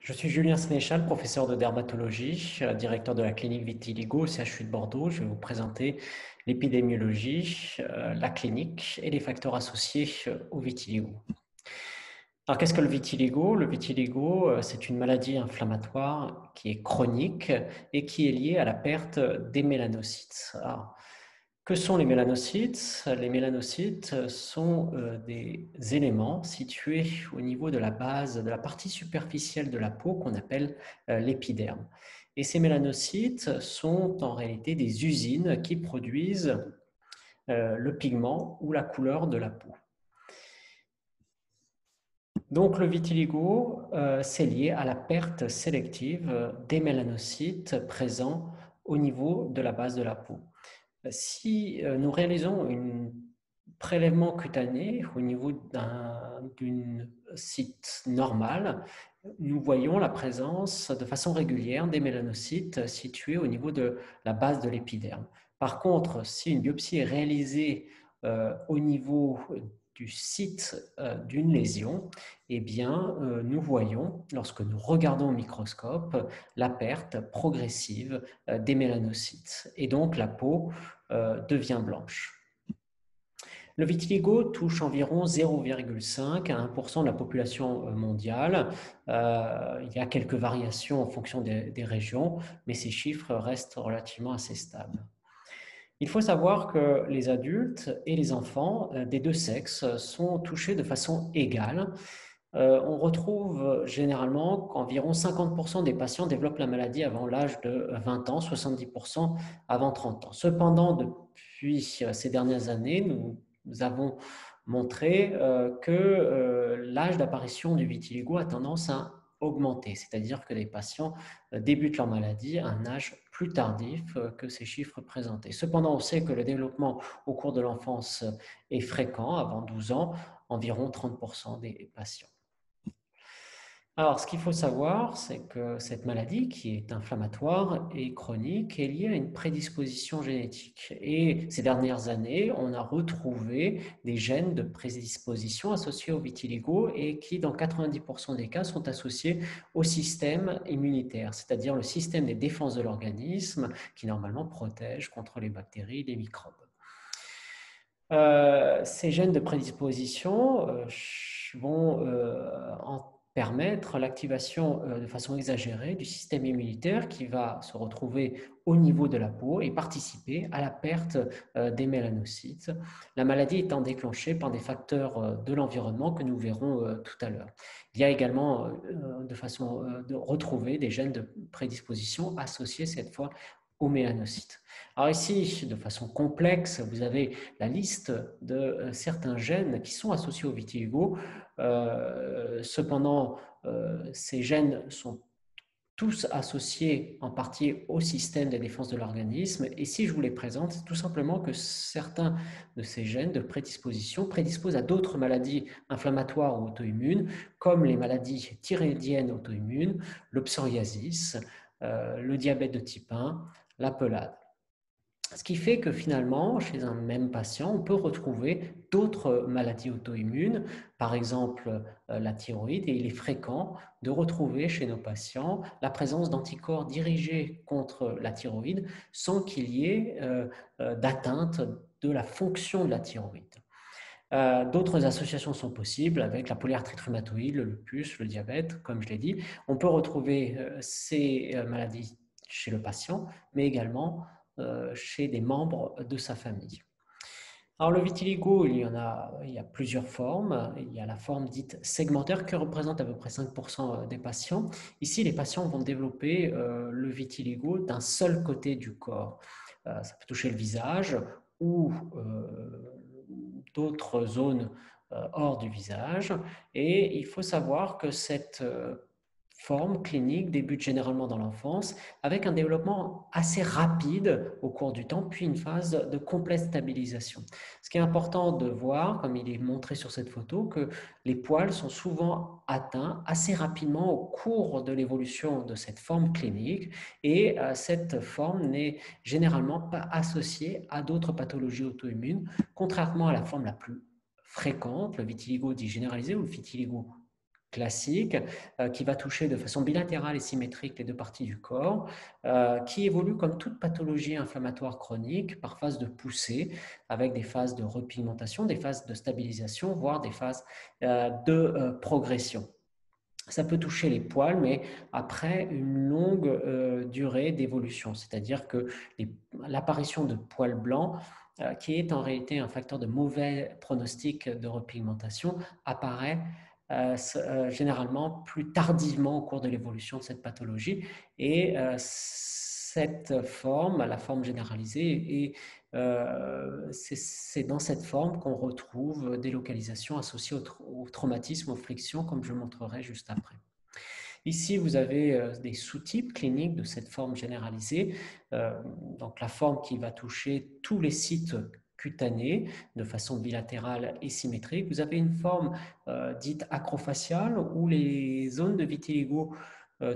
Je suis Julien Sénéchal, professeur de dermatologie, directeur de la clinique Vitiligo au CHU de Bordeaux. Je vais vous présenter l'épidémiologie, la clinique et les facteurs associés au vitiligo. Alors, qu'est-ce que le vitiligo? Le vitiligo, c'est une maladie inflammatoire qui est chronique et qui est liée à la perte des mélanocytes. Alors, que sont les mélanocytes? Les mélanocytes sont des éléments situés au niveau de la base, de la partie superficielle de la peau qu'on appelle l'épiderme. Et ces mélanocytes sont en réalité des usines qui produisent le pigment ou la couleur de la peau. Donc le vitiligo, c'est lié à la perte sélective des mélanocytes présents au niveau de la base de la peau. Si nous réalisons un prélèvement cutané au niveau d'un site normal, nous voyons la présence de façon régulière des mélanocytes situés au niveau de la base de l'épiderme. Par contre, si une biopsie est réalisée au niveau du site d'une lésion, eh bien, nous voyons, lorsque nous regardons au microscope, la perte progressive des mélanocytes. Et donc, la peau devient blanche. Le vitiligo touche environ 0,5 à 1% de la population mondiale. Il y a quelques variations en fonction des régions, mais ces chiffres restent relativement assez stables. Il faut savoir que les adultes et les enfants des deux sexes sont touchés de façon égale. On retrouve généralement qu'environ 50% des patients développent la maladie avant l'âge de 20 ans, 70% avant 30 ans. Cependant, depuis ces dernières années, nous avons montré que l'âge d'apparition du vitiligo a tendance à augmenter, c'est-à-dire que les patients débutent leur maladie à un âge plus tardif que ces chiffres présentés. Cependant, on sait que le développement au cours de l'enfance est fréquent, avant 12 ans, environ 30% des patients. Alors, ce qu'il faut savoir, c'est que cette maladie, qui est inflammatoire et chronique, est liée à une prédisposition génétique. Et ces dernières années, on a retrouvé des gènes de prédisposition associés au vitiligo et qui, dans 90% des cas, sont associés au système immunitaire, c'est-à-dire le système des défenses de l'organisme qui, normalement, protège contre les bactéries et les microbes. Ces gènes de prédisposition vont permettre l'activation de façon exagérée du système immunitaire qui va se retrouver au niveau de la peau et participer à la perte des mélanocytes, la maladie étant déclenchée par des facteurs de l'environnement que nous verrons tout à l'heure. Il y a également de façon de retrouver des gènes de prédisposition associés cette fois aux mélanocytes. Alors ici, de façon complexe, vous avez la liste de certains gènes qui sont associés au vitiligo. Cependant, ces gènes sont tous associés en partie au système de défense de l'organisme. Et si je vous les présente, c'est tout simplement que certains de ces gènes de prédisposition prédisposent à d'autres maladies inflammatoires ou auto-immunes, comme les maladies thyroïdiennes auto-immunes, le psoriasis, le diabète de type 1, la pelade. Ce qui fait que finalement, chez un même patient, on peut retrouver d'autres maladies auto-immunes, par exemple la thyroïde, et il est fréquent de retrouver chez nos patients la présence d'anticorps dirigés contre la thyroïde sans qu'il y ait d'atteinte de la fonction de la thyroïde. D'autres associations sont possibles avec la polyarthrite rhumatoïde, le lupus, le diabète, comme je l'ai dit. On peut retrouver ces maladies chez le patient, mais également chez des membres de sa famille. Alors le vitiligo, il y a plusieurs formes. Il y a la forme dite segmentaire qui représente à peu près 5% des patients. Ici, les patients vont développer le vitiligo d'un seul côté du corps. Ça peut toucher le visage ou d'autres zones hors du visage. Et il faut savoir que cette forme clinique débute généralement dans l'enfance avec un développement assez rapide au cours du temps, puis une phase de complète stabilisation. Ce qui est important de voir, comme il est montré sur cette photo, que les poils sont souvent atteints assez rapidement au cours de l'évolution de cette forme clinique et cette forme n'est généralement pas associée à d'autres pathologies auto-immunes, contrairement à la forme la plus fréquente, le vitiligo dit généralisé ou le vitiligo classique qui va toucher de façon bilatérale et symétrique les deux parties du corps, qui évolue comme toute pathologie inflammatoire chronique par phase de poussée, avec des phases de repigmentation, des phases de stabilisation, voire des phases de progression. Ça peut toucher les poils, mais après une longue durée d'évolution, c'est-à-dire que l'apparition de poils blancs, qui est en réalité un facteur de mauvais pronostic de repigmentation, apparaît généralement plus tardivement au cours de l'évolution de cette pathologie. Et cette forme, la forme généralisée, et c'est dans cette forme qu'on retrouve des localisations associées au traumatisme, aux frictions, comme je montrerai juste après. Ici, vous avez des sous-types cliniques de cette forme généralisée, donc la forme qui va toucher tous les sites cutanés de façon bilatérale et symétrique. Vous avez une forme dite acrofaciale où les zones de vitiligo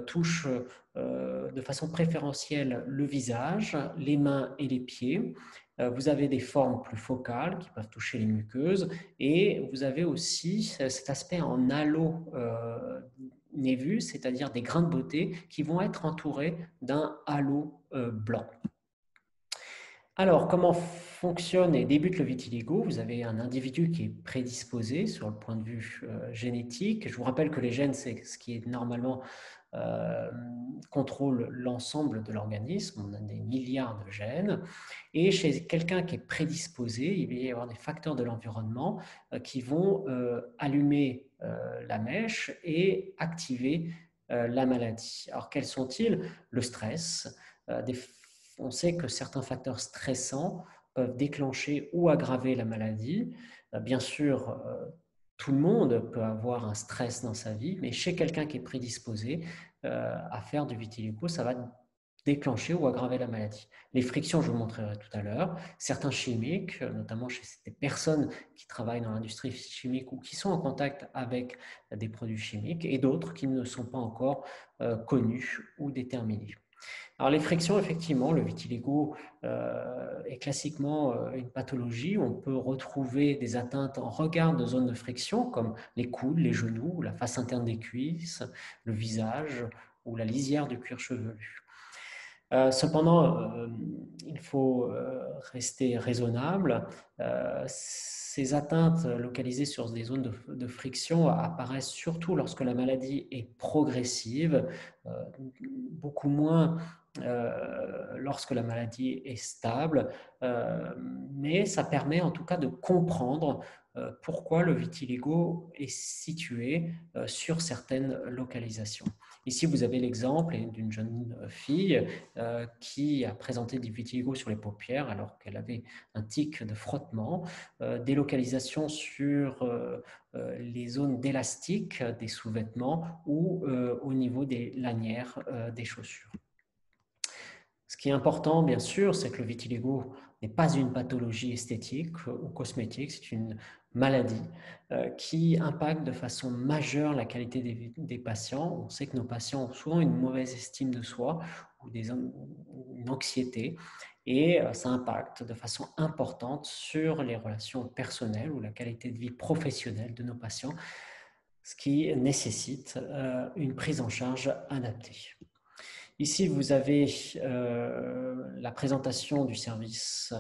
touchent de façon préférentielle le visage, les mains et les pieds. Vous avez des formes plus focales qui peuvent toucher les muqueuses et vous avez aussi cet aspect en halo névus, c'est-à-dire des grains de beauté qui vont être entourés d'un halo blanc. Alors, comment fonctionne et débute le vitiligo? Vous avez un individu qui est prédisposé sur le point de vue génétique. Je vous rappelle que les gènes, c'est ce qui est normalement contrôle l'ensemble de l'organisme. On a des milliards de gènes. Et chez quelqu'un qui est prédisposé, il va y avoir des facteurs de l'environnement qui vont allumer la mèche et activer la maladie. Alors, quels sont-ils? Le stress. On sait que certains facteurs stressants peuvent déclencher ou aggraver la maladie. Bien sûr, tout le monde peut avoir un stress dans sa vie, mais chez quelqu'un qui est prédisposé à faire du vitiligo, ça va déclencher ou aggraver la maladie. Les frictions, je vous montrerai tout à l'heure. Certains chimiques, notamment chez des personnes qui travaillent dans l'industrie chimique ou qui sont en contact avec des produits chimiques, et d'autres qui ne sont pas encore connus ou déterminés. Alors les frictions, effectivement, le vitiligo est classiquement une pathologie où on peut retrouver des atteintes en regard de zones de friction comme les coudes, les genoux, la face interne des cuisses, le visage ou la lisière du cuir chevelu. Cependant, il faut rester raisonnable. Ces atteintes localisées sur des zones de friction apparaissent surtout lorsque la maladie est progressive, beaucoup moins lorsque la maladie est stable, mais ça permet en tout cas de comprendre pourquoi le vitiligo est situé sur certaines localisations. Ici, vous avez l'exemple d'une jeune fille qui a présenté du vitiligo sur les paupières alors qu'elle avait un tic de frottement, des localisations sur les zones d'élastique des sous-vêtements ou au niveau des lanières des chaussures. Ce qui est important, bien sûr, c'est que le vitiligo n'est pas une pathologie esthétique ou cosmétique, c'est une maladie qui impacte de façon majeure la qualité des patients. On sait que nos patients ont souvent une mauvaise estime de soi ou une anxiété, et ça impacte de façon importante sur les relations personnelles ou la qualité de vie professionnelle de nos patients, ce qui nécessite une prise en charge adaptée. Ici, vous avez la présentation du service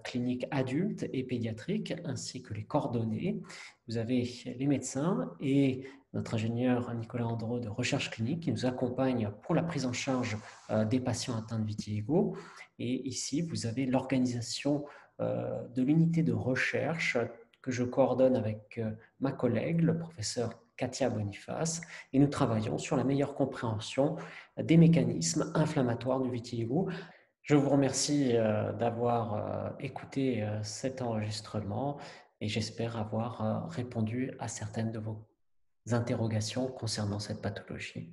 clinique adulte et pédiatrique, ainsi que les coordonnées. Vous avez les médecins et notre ingénieur Nicolas Andreau de recherche clinique qui nous accompagne pour la prise en charge des patients atteints de vitiligo. Et ici, vous avez l'organisation de l'unité de recherche que je coordonne avec ma collègue, le professeur Katia Boniface, et nous travaillons sur la meilleure compréhension des mécanismes inflammatoires du vitiligo. Je vous remercie d'avoir écouté cet enregistrement et j'espère avoir répondu à certaines de vos interrogations concernant cette pathologie.